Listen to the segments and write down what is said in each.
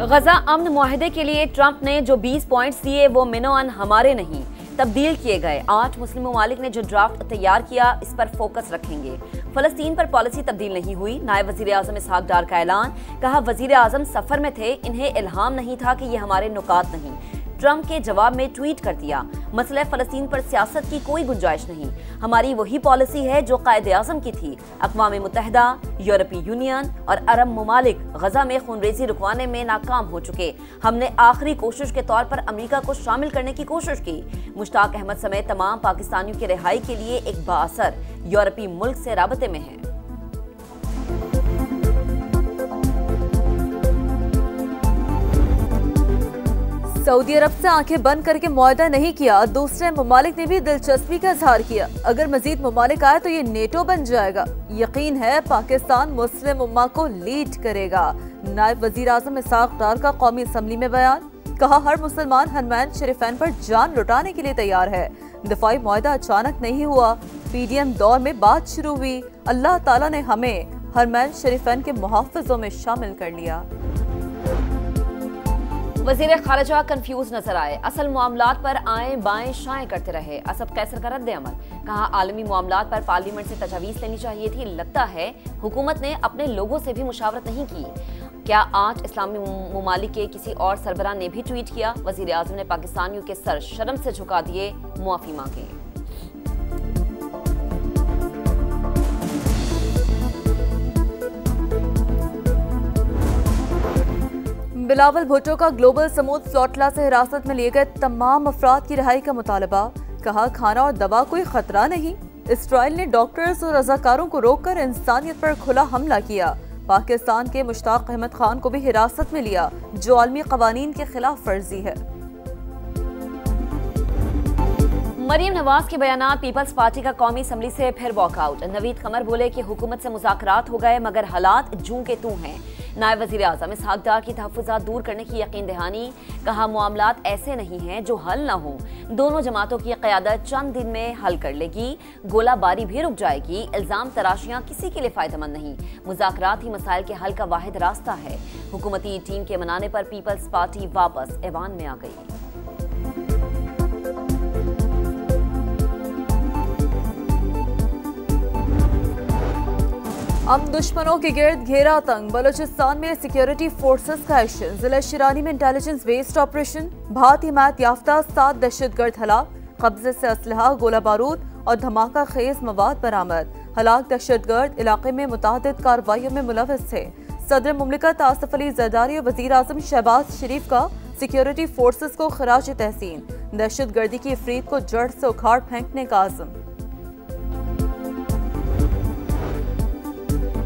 गजा अमन मुआहदे के लिए ट्रंप ने जो 20 पॉइंट्स दिए वो मिनोअन हमारे नहीं तब्दील किए गए। 8 मुस्लिम ममालिक ने जो ड्राफ्ट तैयार किया इस पर फोकस रखेंगे। फलस्तीन पर पॉलिसी तब्दील नहीं हुई। नायब वजीर आजम इसहाक डार का ऐलान। कहा वजीर आजम सफर में थे, इन्हें इल्हाम नहीं था कि ये हमारे नुकात नहीं। ट्रंप के जवाब में ट्वीट कर दिया, मसले फलस्तीन पर सियासत की कोई गुंजाइश नहीं, हमारी वही पॉलिसी है जो कायदे आजम की थी। अक़वाम मुत्तहिदा, यूरोपीय यूनियन और अरब ममालिक गजा में खूनरेजी रुकवाने में नाकाम हो चुके। हमने आखिरी कोशिश के तौर पर अमेरिका को शामिल करने की कोशिश की। मुश्ताक अहमद समेत तमाम पाकिस्तानियों की रिहाई के लिए एक बाअसर यूरोपीय मुल्क से राबते में है। सऊदी अरब से आंखें बंद करके मुआहदा नहीं किया, दूसरे ममालिक ने भी दिलचस्पी का इजहार किया। अगर मजीद ममालिक आए तो ये नेटो बन जाएगा। यकीन है पाकिस्तान मुस्लिम उम्मा को लीड करेगा। नायब वजीर आजम इसहाक डार का कौमी असम्बली में बयान। कहा हर मुसलमान हरमैन शरीफैन पर जान लुटाने के लिए तैयार है। दिफाई मुआहदा अचानक नहीं हुआ, पीडीएम दौर में बात शुरू हुई। अल्लाह ताला ने हमें हरमैन शरीफैन के मुहाफ़िज़ों में शामिल कर लिया। वज़ीर ख़ारिजा कंफ्यूज नजर आए, असल मामलात पर आए बाएं शाएं करते रहे। असद कैसर का रद्द अमल। कहा आलमी मामलात पर पार्लियामेंट से तजावीज़ लेनी चाहिए थी। लगता है हुकूमत ने अपने लोगों से भी मुशावरत नहीं की। क्या 8 इस्लामी ममालिक के किसी और सरबराह ने भी ट्वीट किया। वज़ीर आज़म ने पाकिस्तानियों के सर शर्म से झुका दिए, मुआफ़ी मांगी। बिलावल भुट्टो का ग्लोबल समूद फ्लोटला से हिरासत में लिए गए तमाम अफराद की रिहाई का मुतालबा। कहा खाना और दवा कोई खतरा नहीं। इसराइल ने डॉक्टर्स और रजाकारों को रोककर इंसानियत पर खुला हमला किया। पाकिस्तान के मुश्ताक अहमद खान को भी हिरासत में लिया, जो आलमी कवानीन के खिलाफ वर्जी है। मरीम नवाज के बयानात। पीपल्स पार्टी का कौमी असम्बली से फिर वॉकआउट। नवीद कमर बोले कि हुकूमत से मुज़ाकरात हो गए मगर हालात जूं के तू हैं। नायब वज़ीर आज़म इसहाक डार की तहफ़्फ़ुज़ात दूर करने की यकीन दहानी। कहा मामलात ऐसे नहीं हैं जो हल न हो। दोनों जमातों की क़यादत चंद दिन में हल कर लेगी। गोलाबारी भी रुक जाएगी। इल्ज़ाम तराशियाँ किसी के लिए फ़ायदेमंद नहीं। मुज़ाकरात ही मसाइल के हल का वाहिद रास्ता है। हुकूमती टीम के मनाने पर पीपल्स पार्टी वापस ऐवान में आ गई। अब दुश्मनों के गिर्द घेरा तंग। बलूचिस्तान में सिक्योरिटी फोर्सेस का एक्शन। जिला शिरानी में इंटेलिजेंस बेस्ड ऑपरेशन। भात हिमायत याफ्ता 7 दहशतगर्द हलाक। कब्जे से असलहा, गोला बारूद और धमाका खेज मवाद बरामद। हलाक दहशतगर्द इलाके में मुतादिद कार्रवाइयों में मुलविस थे। सदर मुमलिकत आसिफ अली जरदारी और वजीर आजम शहबाज शरीफ का सिक्योरिटी फोर्सेस को खराज तहसीन। दहशतगर्दी की इफरीत को जड़ से उखाड़ फेंकने का आज़म।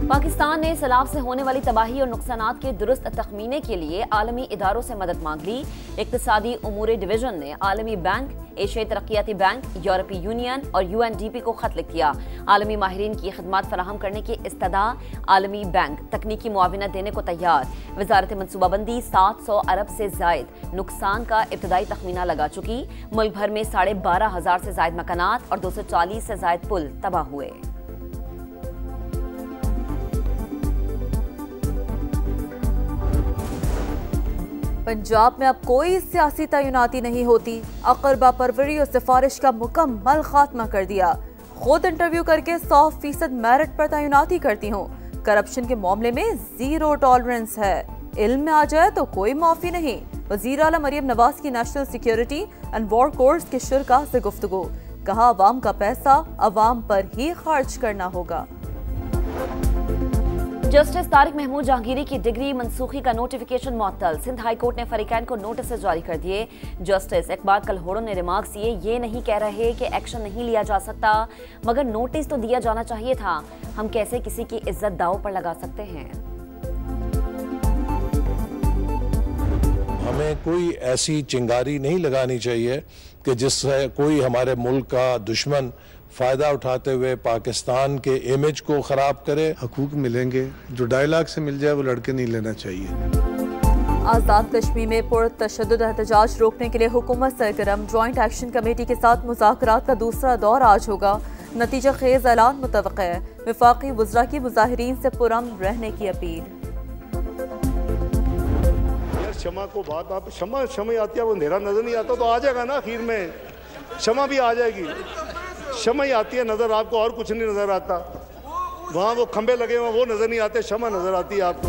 पाकिस्तान ने सैलाब से होने वाली तबाही और नुकसानात के दुरुस्त तखमीने के लिए आलमी इदारों से मदद मांग ली। इक्तिसादी उमूर डिवीजन ने आलमी बैंक, एशियाई तरक्याती बैंक, यूरोपीय यूनियन और UNDP को खत लिख दिया। आलमी माहिरीन की खिदमत फराहम करने की इस्तदा। आलमी बैंक तकनीकी मुआविनत देने को तैयार। वजारत मनसूबाबंदी 700 अरब से जायद नुकसान का इब्तदाई तखमीना लगा चुकी। मुल्क भर में 12,500 से जायद मकानात और 240 से जायद पुल तबाह हुए। पंजाब में अब कोई सियासी तैनाती नहीं होती। अकरबा परवरी और सिफारिश का मुकम्मल खात्मा कर दिया। खुद इंटरव्यू करके 100% मेरिट पर तैनाती करती हूँ। करप्शन के मामले में 0 टॉलरेंस है। इल्म में आ जाए तो कोई माफी नहीं। वजीर आला मरीम नवाज की national security and war course के शुरा से गुफ्तगू। कहा अवाम का पैसा अवाम पर ही खर्च करना होगा। जस्टिस तारिक महमूद जहांगीरी की डिग्री मनसूखी का नोटिफिकेशन मुअत्तल। सिंध हाई कोर्ट ने फरीकैन को नोटिस जारी कर दिए। जस्टिस इकबाल कलहोड़ो ने रिमार्क्स दिए, ये नहीं कह रहे कि एक्शन नहीं लिया जा सकता, मगर नोटिस तो दिया जाना चाहिए था। हम कैसे किसी की इज्जत दांव पर लगा सकते हैं। हमें कोई ऐसी चिंगारी नहीं लगानी चाहिए कि जिससे कोई हमारे मुल्क का दुश्मन फ़ायदा उठाते हुए पाकिस्तान के इमेज को ख़राब करे। हकूक मिलेंगे, जो डायलॉग से मिल जाए वो लड़के नहीं लेना चाहिए। आज़ाद कश्मीर में पुरतशद्दुद एहतजाज रोकने के लिए हुकूमत सरगर्म। जॉइंट एक्शन कमेटी के साथ मुज़ाकरात का दूसरा दौर आज होगा। नतीजा खेज ऐलान मुतवक्किल है। वफाकी वज़रा की मुज़ाहिरीन से पुरअमन रहने की अपील। क्षमा को बात आप क्षमा आती है, वो अंधेरा नजर नहीं आता तो आ जाएगा ना, आखिर में क्षमा भी आ जाएगी। क्षमा ही आती है नजर आपको, और कुछ नहीं नजर आता। वहाँ वो खंबे लगे हुए वो नजर नहीं आते, क्षमा नजर आती है आपको।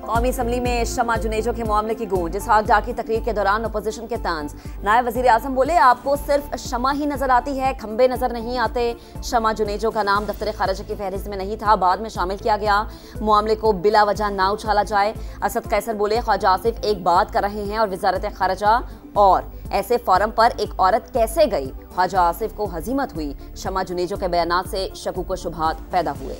कौमी असम्बली में शमा जुनेजो के मामले की गूंज। इसहाक डार की तकरीर के दौरान अपोजिशन के तंज। नायब वजीर आजम बोले, आपको सिर्फ शमा ही नजर आती है, खंबे नजर नहीं आते। शमा जुनेजो का नाम दफ्तर खारजा की फहरिस्त में नहीं था, बाद में शामिल किया गया। मामले को बिला वजह ना उछाला जाए। असद कैसर बोले, ख्वाजा आसिफ एक बात कर रहे हैं और वजारत खारजा और ऐसे फोरम पर एक औरत कैसे गई। ख्वाजा आसिफ को हजीमत हुई। शमा जुनेजो के बयानात से शकूक व शुबहात पैदा हुए।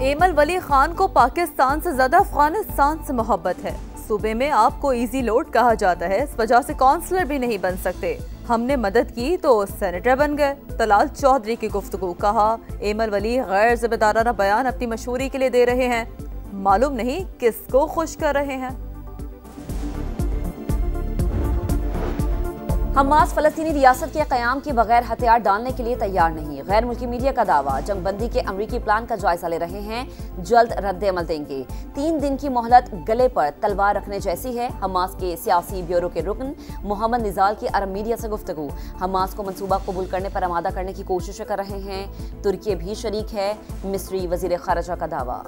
एमल वली खान को पाकिस्तान से ज्यादा अफगानिस्तान से मोहब्बत है। सूबे में आपको इजी लोड कहा जाता है, इस वजह से काउंसलर भी नहीं बन सकते। हमने मदद की तो सेनेटर बन गए। तलाल चौधरी की गुफ्तगू। कहा, एमल वली गैर जिम्मेदाराना बयान अपनी मशहूरी के लिए दे रहे हैं, मालूम नहीं किसको खुश कर रहे हैं। हमास फलस्तीनी रियासत के क़याम के बगैर हथियार डालने के लिए तैयार नहीं। गैर मुल्की मीडिया का दावा। जंगबंदी के अमरीकी प्लान का जायजा ले रहे हैं, जल्द रद्द-ए-अमल देंगे। 3 दिन की मोहलत गले पर तलवार रखने जैसी है। हमास के सियासी ब्यूरो के रुकन मोहम्मद निजाल की अरब मीडिया से गुफ्तगू। हमास को मंसूबा कबूल करने पर आमादा करने की कोशिश कर रहे हैं। तुर्की भी शरीक है, मिस्री वजीर खारजा का दावा।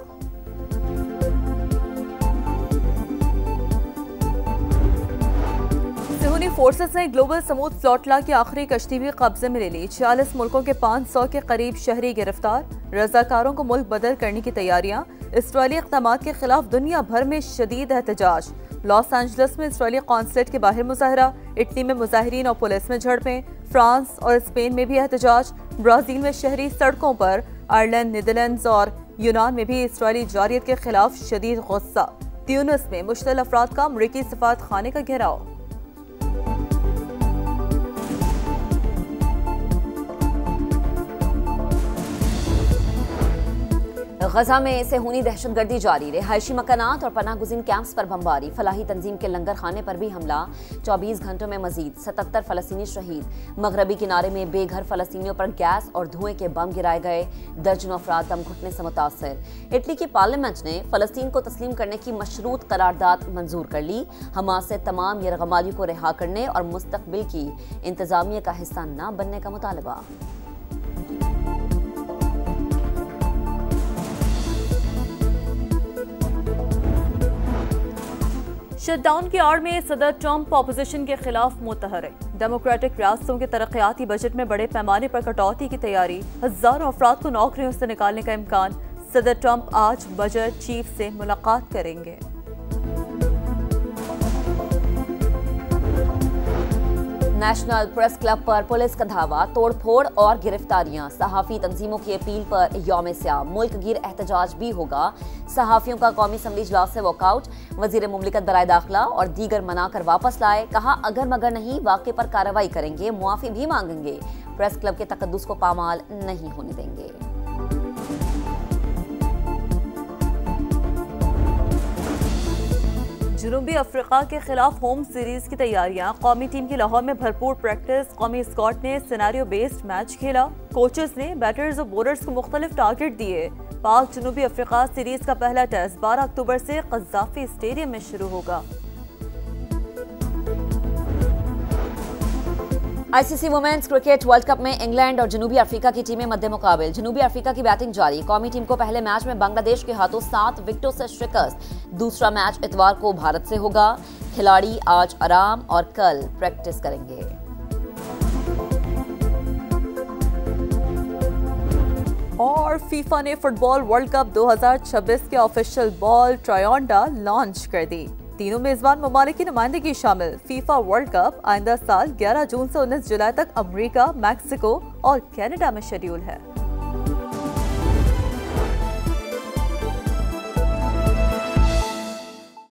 सिहूनी फोर्सेस ने ग्लोबल समूथ फ्लोटला की आखिरी कश्ती भी कब्जे में ले ली। 46 मुल्कों के 500 के करीब शहरी गिरफ्तार। रजाकारों को मुल्क बदल करने की तैयारियां। इसराइली इक़दामात के खिलाफ दुनिया भर में शदीद एहतजाज। लॉस एंजल्स में इसराइली कॉन्सुलेट के बाहर मुजाहरा। इटली में मुजाहिरीन और पुलिस में झड़पें। फ्रांस और स्पेन में भी एहतजाज। ब्राजील में शहरी सड़कों पर। आयरलैंड, नीदरलैंड्स और यूनान में भी इसराइली जारियत के खिलाफ शदीद गुस्सा। ट्यूनिस में मुश्तल अफराद का अमरीकी सफारत खाने का घेराव। गजा में सेहूनी दहशतगर्दी जारी। रिहायशी मकानात और पनाह गुज़ीन कैंप्स पर बमबारी। फलाही तंजीम के लंगर खाने पर भी हमला। 24 घंटों में मजीद 77 फलस्तीनी शहीद। मगरबी किनारे में बेघर फलस्तीनियों पर गैस और धुएं के बम गिराए गए। दर्जनों अफराद दम घुटने से मुतासर। इटली की पार्लियामेंट ने फलस्तीन को तस्लीम करने की मशरूत करारदाद मंजूर कर ली। हमास से तमाम यरगमालियों को रिहा करने और मुस्तकबिल की इंतजामिया का हिस्सा न बनने का मुतालबा। शटडाउन की आड़ में सदर ट्रंप अपोजिशन के खिलाफ मुतहरिक। डेमोक्रेटिक रियासतों के तरक्याती बजट में बड़े पैमाने पर कटौती की तैयारी। हजारों अफराद को नौकरियों से निकालने का इम्कान। सदर ट्रंप आज बजट चीफ से मुलाकात करेंगे। नेशनल प्रेस क्लब पर पुलिस का धावा। तोड़फोड़ और गिरफ्तारियां। सहाफ़ी तंजीमों की अपील पर यौम स्याम। मुल्क गिर एहतजाज भी होगा। सहाफ़ियों का कौमी असम्बली इजलास से वॉकआउट। वजीर मुमलिकत बराए दाखिला और दीगर मनाकर वापस लाए। कहा, अगर मगर नहीं वाक़े पर कार्रवाई करेंगे, मुआफ़ी भी मांगेंगे। प्रेस क्लब के तकद्दुस को पामाल नहीं होने देंगे। जनूबी अफ्रीका के खिलाफ होम सीरीज की तैयारियां। कौमी टीम की लाहौर में भरपूर प्रैक्टिस। कौमी स्क्वाड ने सिनेरियो बेस्ड मैच खेला। कोचेस ने बैटर्स और बॉलर्स को मुख्तलिफ टारगेट दिए। पाक जनूबी अफ्रीका सीरीज का पहला टेस्ट 12 अक्टूबर से क़ज़्ज़ाफ़ी स्टेडियम में शुरू होगा। ICC women's cricket world cup में इंग्लैंड और जनूबी अफ्रीका की टीमें मध्य मुकाबिल। जनूबी अफ्रीका की बैटिंग जारी। कौमी टीम को पहले मैच में बांग्लादेश के हाथों 7 विकेटों से शिकस्त। दूसरा मैच इतवार को भारत से होगा। खिलाड़ी आज आराम और कल प्रैक्टिस करेंगे। और फीफा ने फुटबॉल वर्ल्ड कप 2026 के ऑफिशियल बॉल ट्रायोंडा लॉन्च कर दी। तीनों मेजबान ममालिक की नुमाइंदगी शामिल। फीफा वर्ल्ड कप आइंदा साल 11 जून से 19 जुलाई तक अमेरिका, मैक्सिको और कनाडा में शेड्यूल है।